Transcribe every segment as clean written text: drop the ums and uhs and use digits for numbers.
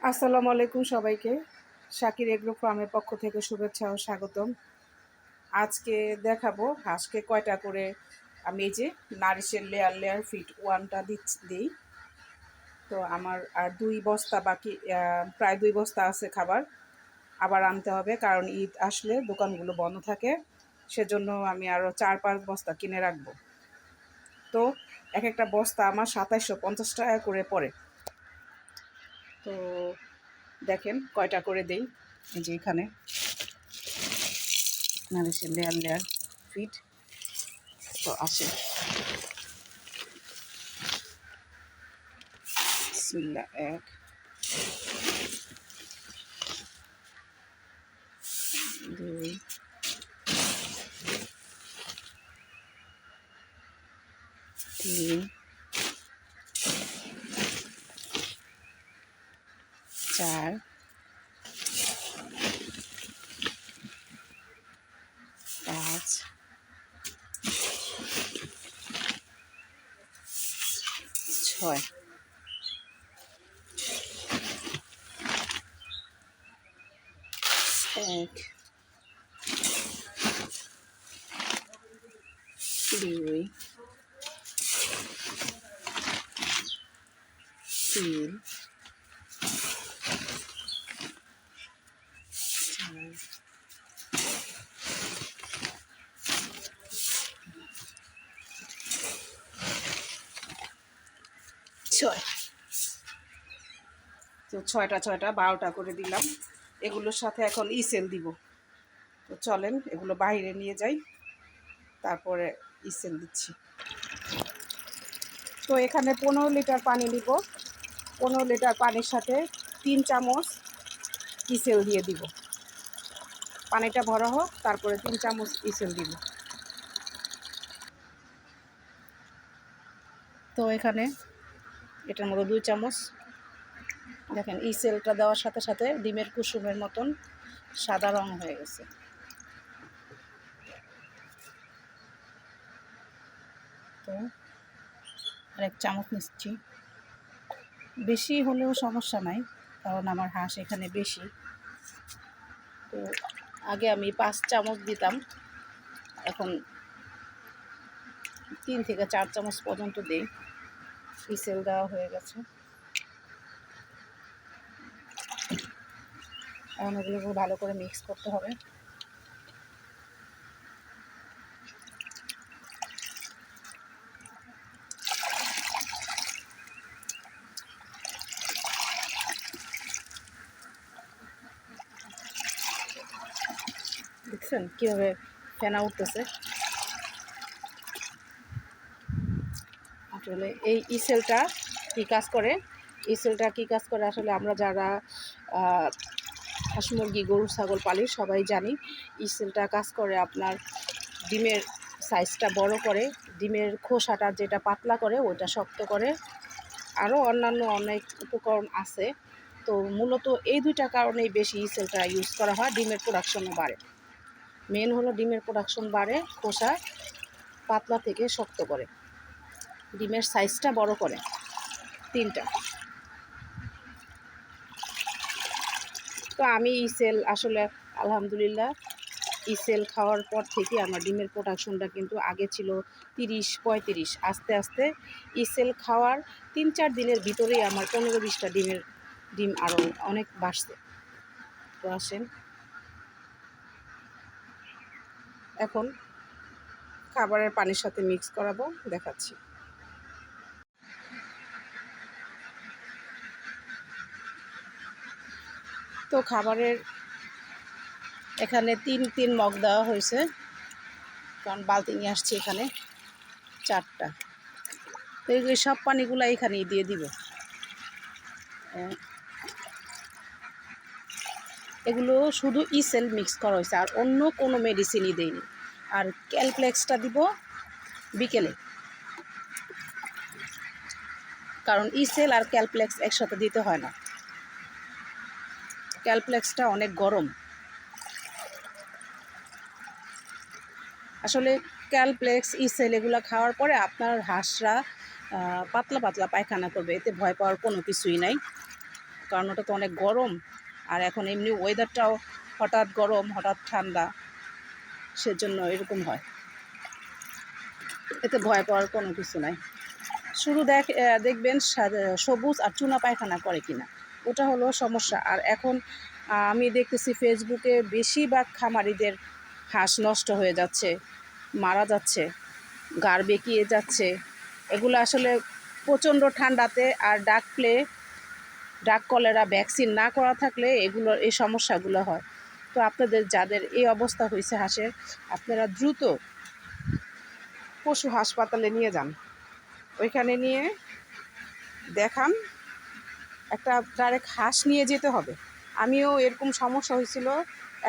আসসালামু আলাইকুম সবাইকে। শাকির এগ্রো ফার্মের পক্ষ থেকে শুভেচ্ছা ও স্বাগতম। আজকে দেখাবো হাঁসকে কয়টা করে আমি এই যে নারিশের লেয়ার লেয়ার ফিড ওয়ানটা দিই। তো আমার আর 2 বস্তা বাকি, প্রায় 2 বস্তা আছে খাবার। আবার আনতে হবে কারণ ঈদ আসলে দোকানগুলো বন্ধ থাকে, সেজন্য আমি আরও 4-5 বস্তা কিনে রাখবো। তো এক একটা বস্তা আমার 2750 টাকা করে পড়ে। তো দেখেন কয়টা করে দেই। এই যে এখানে নারিশের লেয়ার লেয়ার ফিড তো আসে। বিসমিল্লাহ, 1, 2, 3, 4, 5, 6, 1, 2, 3, 4, 6। তো 6টা 12টা করে দিলাম। এগুলোর সাথে এখন ইসেল দিব। তো চলেন এগুলো বাইরে নিয়ে যাই, তারপরে ইসেল দিচ্ছি। তো এখানে 15 লিটার পানি নিব। 15 লিটার পানির সাথে 3 চামচ ইসেল দিয়ে দিব। পানিটা ভরা হোক, তারপরে 3 চামচ ইসেল দিব। তো এখানে এটার মধ্যে 2 চামচ, দেখেন ইসেলটা দেওয়ার সাথে সাথে ডিমের কুসুমের মতন সাদা রং হয়ে গেছে। তো আরেক চামচ নিচ্ছি। বেশি হলেও সমস্যা নাই, কারণ আমার হাঁস এখানে বেশি। তো আগে আমি 5 চামচ দিতাম, এখন 3 থেকে 4 চামচ পর্যন্ত দিই। ইসেল দেওয়া হয়ে গেছে। এখন এগুলো ভালো করে মিক্স করতে হবে। দেখছেন কীভাবে ফেনা উঠতেছে। আসলে এই ইসেলটা কী কাজ করে, আসলে আমরা যারা হাঁস মুরগি গরু ছাগল পালি সবাই জানি। ইসেলটা কাজ করে আপনার ডিমের সাইজটা বড় করে, ডিমের খোসাটা যেটা পাতলা করে ওইটা শক্ত করে, আরও অন্যান্য অনেক উপকরণ আছে। তো মূলত এই 2টা কারণেই বেশি ইসেলটা ইউজ করা হয়। ডিমের প্রোডাকশনও বাড়ে, মেন হলো ডিমের প্রোডাকশন বাড়ে, খোসা পাতলা থেকে শক্ত করে, ডিমের সাইজটা বড় করে। 3টা। তো আমি ইসেল আসলে আলহামদুলিল্লাহ ইসেল খাওয়ার পর থেকে আমার ডিমের প্রোডাকশনটা কিন্তু আগে ছিল 30-35, আস্তে আস্তে ইসেল খাওয়ার 3-4 দিনের ভিতরেই আমার 15-20টা ডিম আরও অনেক বাড়ছে। তো আসেন এখন খাবারের পানির সাথে মিক্স করাবো, দেখাচ্ছি। তো খাবারের এখানে 3 মগ দেওয়া হয়েছে, কারণ বালতি নিয়ে আসছি এখানে 4টা। তো এই সব পানিগুলো এখানেই দিয়ে দিব। এগুলো শুধু ইসেল মিক্স করা হয়েছে, আর অন্য কোনো মেডিসিনই দেয়নি। আর ক্যালপ্লেক্সটা দিব বিকেলে, কারণ ইসেল আর ক্যালপ্লেক্স একসাথে দিতে হয় না। ক্যালপ্লেক্সটা অনেক গরম। আসলে ক্যালপ্লেক্স ইসেল এগুলো খাওয়ার পরে আপনার হাঁসরা পাতলা পাতলা পায়খানা করবে, এতে ভয় পাওয়ার কোনো কিছুই নাই। কারণ ওটা তো অনেক গরম, আর এখন এমনি ওয়েদারটাও হঠাৎ গরম হঠাৎ ঠান্ডা, সেজন্য এরকম হয়। এতে ভয় পাওয়ার কোনো কিছু নাই। শুরু দেখবেন সবুজ আর চুনা পায়খানা করে কিনা, ওটা হলো সমস্যা। আর এখন আমি দেখতেছি ফেসবুকে বেশিরভাগ খামারিদের হাঁস নষ্ট হয়ে যাচ্ছে, মারা যাচ্ছে, গাড় বেঁকিয়ে যাচ্ছে। এগুলো আসলে প্রচণ্ড ঠান্ডাতে আর ডাক কলেরা ভ্যাকসিন না করা থাকলে এই সমস্যাগুলো হয়। তো আপনাদের যাদের এই অবস্থা হয়েছে হাঁসের, আপনারা দ্রুত পশু হাসপাতালে নিয়ে যান, ওইখানে নিয়ে দেখান। একটা ডাইরেক্ট হাঁস নিয়ে যেতে হবে। আমিও এরকম সমস্যা হয়েছিল,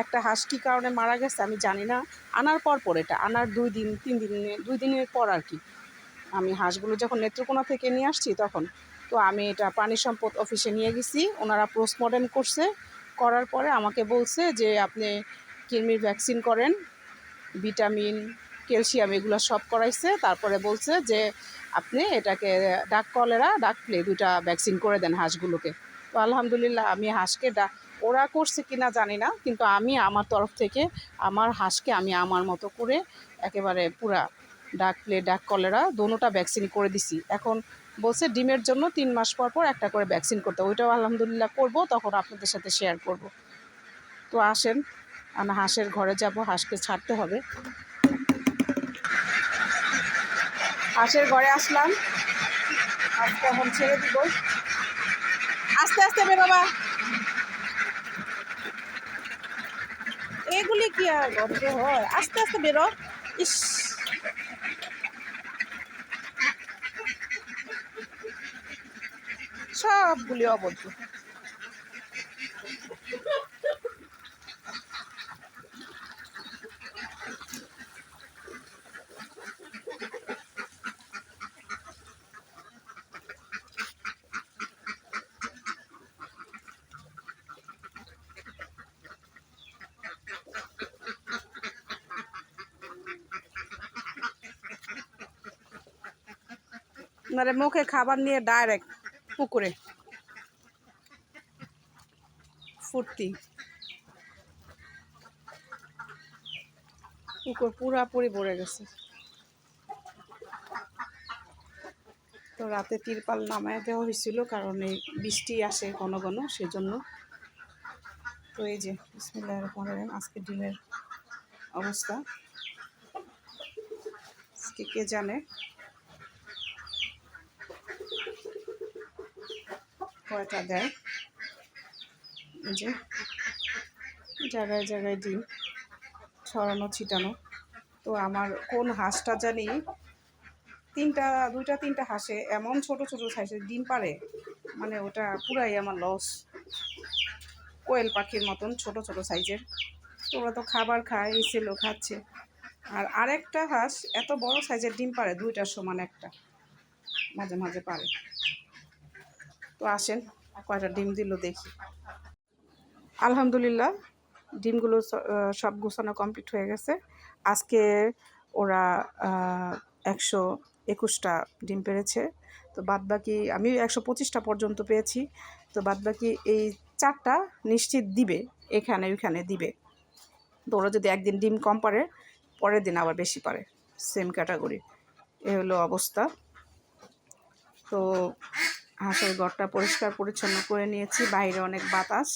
একটা হাঁস কী কারণে মারা গেছে আমি জানি না। আনার পর এটা আনার 2 দিনের পর আর কি, আমি হাঁসগুলো যখন নেত্রকোনা থেকে নিয়ে আসছি তখন, তো আমি এটা প্রাণী সম্পদ অফিসে নিয়ে গেছি। ওনারা পোস্টমর্টেম করার পরে আমাকে বলছে যে আপনি কৃমির ভ্যাকসিন করেন, ভিটামিন ক্যালসিয়াম এগুলো সব করাইছে। তারপরে বলছে যে আপনি এটাকে ডাক কলেরা ডাক প্লে 2টা ভ্যাকসিন করে দেন হাঁসগুলোকে। তো আলহামদুলিল্লাহ আমি হাঁসকে ওরা করছে কিনা জানি না, কিন্তু আমি আমার তরফ থেকে আমার হাঁসকে আমি আমার মতো করে একেবারে পুরা ডাক প্লে ডাক কলেরা দোনোটা ভ্যাকসিন করে দিছি। এখন বলছে ডিমের জন্য 3 মাস পর পর একটা করে ভ্যাকসিন করতে, ওইটাও আলহামদুলিল্লাহ করব, তখন আপনাদের সাথে শেয়ার করব। তো আসেন আমি হাঁসের ঘরে যাব, হাঁসকে ছাড়তে হবে। হাঁসের ঘরে আসলাম, আজকে এখন ছেড়ে দিব। আস্তে আস্তে বেরোবা, এগুলি কি আর ভদ্র হয়? আস্তে আস্তে বেরো। ইস, সবগুলি অভদ্র। মানে মুখে খাবার নিয়ে ডাইরেক্ট পুকুরে ফুর্তি, পুকুর পুরাপুরি ভরে গেছে। তো রাতে তিরপাল নামায় দেওয়া হয়েছিল, কারণ এই বৃষ্টি আসে ঘন ঘন, সেজন্য। তো এই যে বিসমিল্লাহির রহমানির রহিম, আজকে ডিমের অবস্থা আজকে কে জানে কয়টা দেয়। এই যে জায়গায় জায়গায় ডিম ছড়ানো ছিটানো। তো আমার কোন হাঁসটা জানি 2টা 3টা হাঁসে এমন ছোট ছোট সাইজের ডিম পারে, মানে ওটা পুরাই আমার লস। কোয়েল পাখির মতন ছোট ছোট সাইজের। তো ওরা তো খাবার খায়, এই ছেলে খাচ্ছে। আর আরেকটা হাঁস এত বড় সাইজের ডিম পারে, 2টার সমান একটা মাঝে মাঝে পারে। তো আসেন কয়টা ডিম দিল দেখি। আলহামদুলিল্লাহ ডিমগুলো সব গোছানো কমপ্লিট হয়ে গেছে। আজকে ওরা 121টা ডিম পেড়েছে। তো বাদবাকি আমি 125টা পর্যন্ত পেয়েছি। তো বাদবাকি এই 4টা নিশ্চিত দিবে, এখানে ওইখানে দিবে। তো ওরা যদি একদিন ডিম কম পারে, পরের দিন আবার বেশি পারে, সেম ক্যাটাগরি। এ হলো অবস্থা। তো হাঁসের ঘরটা পরিষ্কার পরিচ্ছন্ন করে নিয়েছি, বাইরে অনেক বাতাস,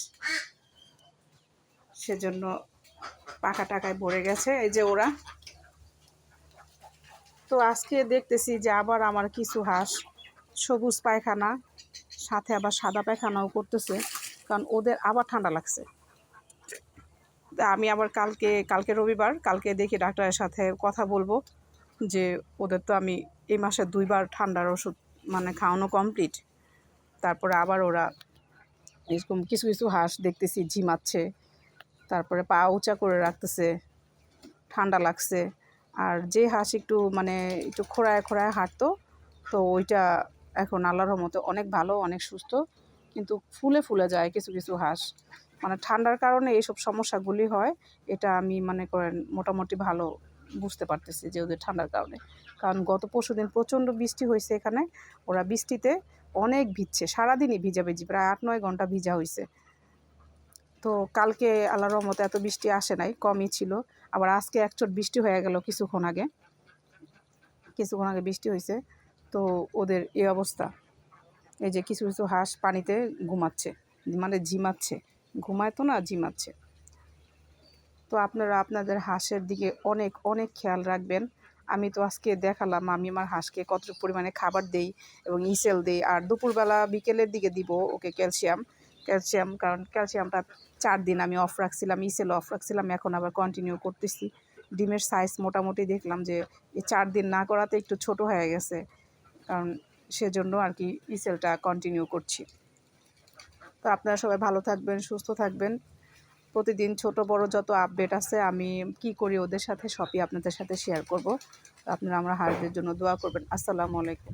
সেজন্য পাখা টাকায় ভরে গেছে। এই যে ওরা। তো আজকে দেখতেছি যে আবার আমার কিছু হাঁস সবুজ পায়খানা, সাথে আবার সাদা পায়খানাও করতেছে, কারণ ওদের আবার ঠান্ডা লাগছে। তা আমি আবার কালকে রবিবার, কালকে দেখি ডাক্তারের সাথে কথা বলবো যে ওদের তো আমি এই মাসে 2বার ঠান্ডার ওষুধ মানে খাওয়ানো কমপ্লিট। তারপরে আবার ওরা এরকম কিছু কিছু হাঁস দেখতেছি ঝিমাচ্ছে, তারপরে পা উঁচা করে রাখতেছে, ঠান্ডা লাগছে। আর যে হাঁস একটু খোঁড়ায় খোঁড়ায় হাঁটতো, তো ওইটা এখন আল্লাহর রহমতে অনেক ভালো, অনেক সুস্থ। কিন্তু ফুলে ফুলে যায় কিছু কিছু হাঁস, মানে ঠান্ডার কারণে এইসব সমস্যাগুলি হয়। এটা আমি মনে করেন মোটামুটি ভালো বুঝতে পারতেছি যে ওদের ঠান্ডার কারণে। কারণ গত পরশুদিন প্রচণ্ড বৃষ্টি হয়েছে এখানে, ওরা বৃষ্টিতে অনেক ভিজছে, সারাদিনই ভিজাভিজি, প্রায় 8-9 ঘন্টা ভিজা হয়েছে। তো কালকে আল্লাহর রহমতে এত বৃষ্টি আসে নাই, কমই ছিল। আবার আজকে একচোট বৃষ্টি হয়ে গেল কিছুক্ষণ আগে বৃষ্টি হয়েছে। তো ওদের এই অবস্থা। এই যে কিছু কিছু হাঁস পানিতে ঘুমাচ্ছে, মানে ঝিমাচ্ছে, ঘুমায় তো না, ঝিমাচ্ছে। তো আপনারা আপনাদের হাঁসের দিকে অনেক অনেক খেয়াল রাখবেন। আমি তো আজকে দেখালাম আমি আমার হাঁসকে কত পরিমাণে খাবার দেই এবং ইসেল দিই। আর দুপুরবেলা বিকেলের দিকে দিব ওকে ক্যালসিয়াম, কারণ ক্যালসিয়ামটা 4 দিন আমি অফ রাখছিলাম, ইসেল অফ রাখছিলাম, এখন আবার কন্টিনিউ করতেছি। ডিমের সাইজ মোটামুটি দেখলাম যে এই 4 দিন না করাতে একটু ছোট হয়ে গেছে, কারণ সেজন্য আর কি ইসেলটা কন্টিনিউ করছি। তো আপনারা সবাই ভালো থাকবেন, সুস্থ থাকবেন। প্রতিদিন ছোট বড় যত আপডেট আছে আমি কি করি ওদের সাথে সবই আপনাদের সাথে শেয়ার করব। আপনারা আমার হাঁসদের জন্য দোয়া করবেন। আসসালামু আলাইকুম।